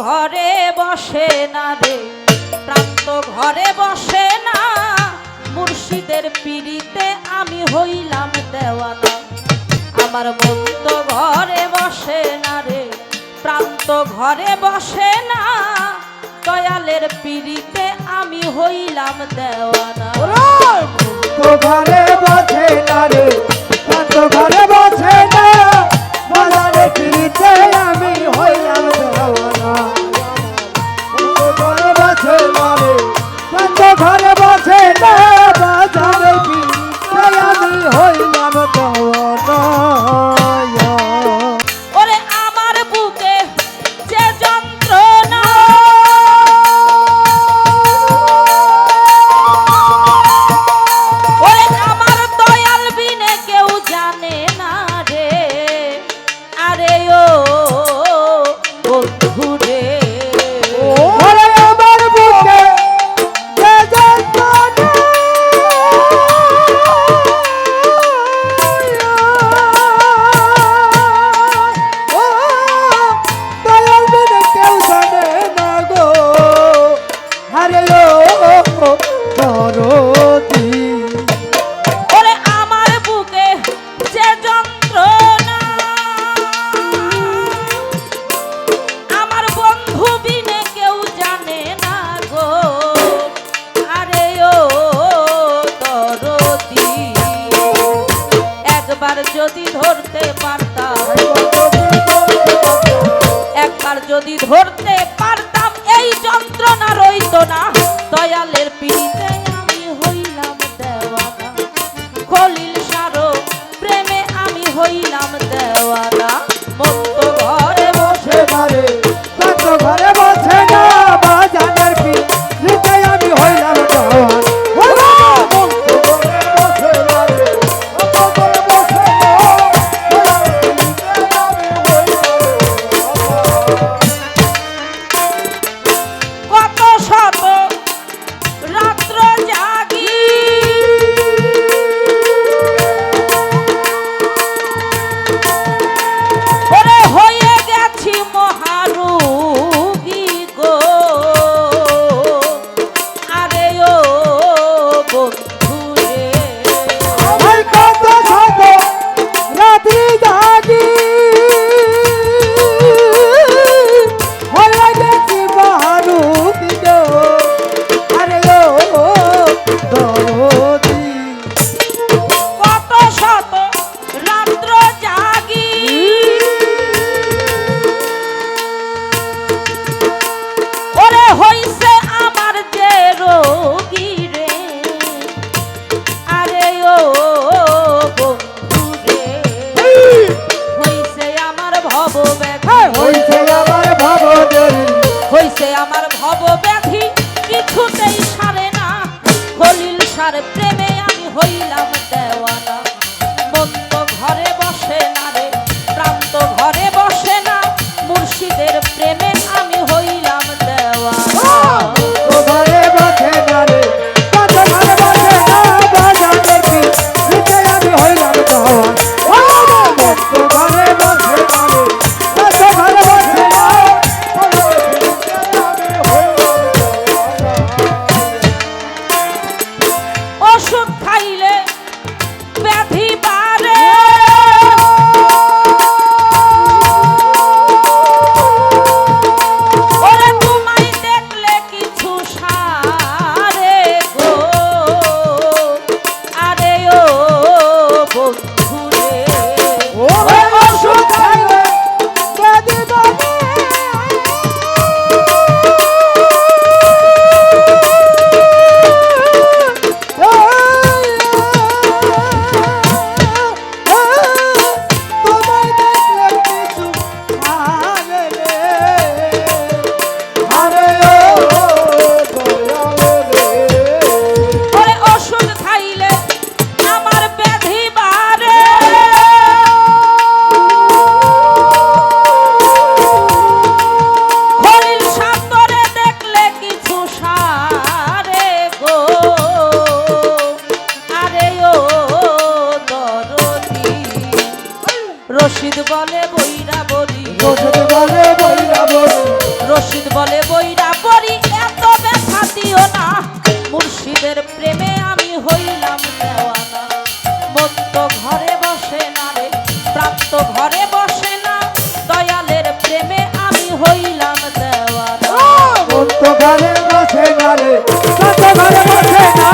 ঘরে বসে না রে, প্রান্ত ঘরে বসে না, মুর্শিদের পিড়িতে আমি হইলাম দেওয়ানা। আমার মন তো ঘরে বসে না রে, প্রান্ত ঘরে বসে না, দয়ালের পিড়িতে আমি হইলাম দেওয়ানা। ঘরে বসে না রে, প্রান্ত ঘরে বসে না, দয়ালের পিড়িতে আমি হইলাম দেওয়ানা। ঘরে বসে না রে, প্রান্ত ঘরে বসে না, দয়ালের পিড়িতে আমি হইলাম দেওয়ানা। ওরে আমার বুকে যে যন্ত্রণা, ওরে আমার দয়াল বিনে কেউ জানে না রে, আরে ও বন্ধু রে। ওরে আমার বুকে যে যন্ত্রণা, ও দয়াল বিনে কেউ জানে না গো, আরে ও দরদি। ওরে আমার বুকে যে যন্ত্রণা, আমার বন্ধু বিনে কেউ জানে না গো, আরে ও দরদি। একবার যদি ধরতে পারতাম, একবার যদি ধরতে পারতাম, এই যন্ত্রণা রইতো না, দয়ালের পিড়িতে আমি হইলাম দেওয়ানা। খলিল সারো প্রেমে আমি হইলাম দেওয়ানা। মন তো ঘরে বসে না রে, প্রান্ত ঘরে বসে না, বাজানের পিড়িতে আমি হইলাম দেওয়ানা। কত শত রশিদ বলে বইরা পড়ি এত ব্যথা দিও না, মুর্শিদের প্রেমে আমি হইলাম দেওয়ানা। মন তো ঘরে বসে না রে, প্রাণ তো ঘরে বসে না, দয়ালের প্রেমে আমি হইলাম দেওয়ানা। মন তো ঘরে বসে না রে, প্রাণ তো ঘরে বসে না,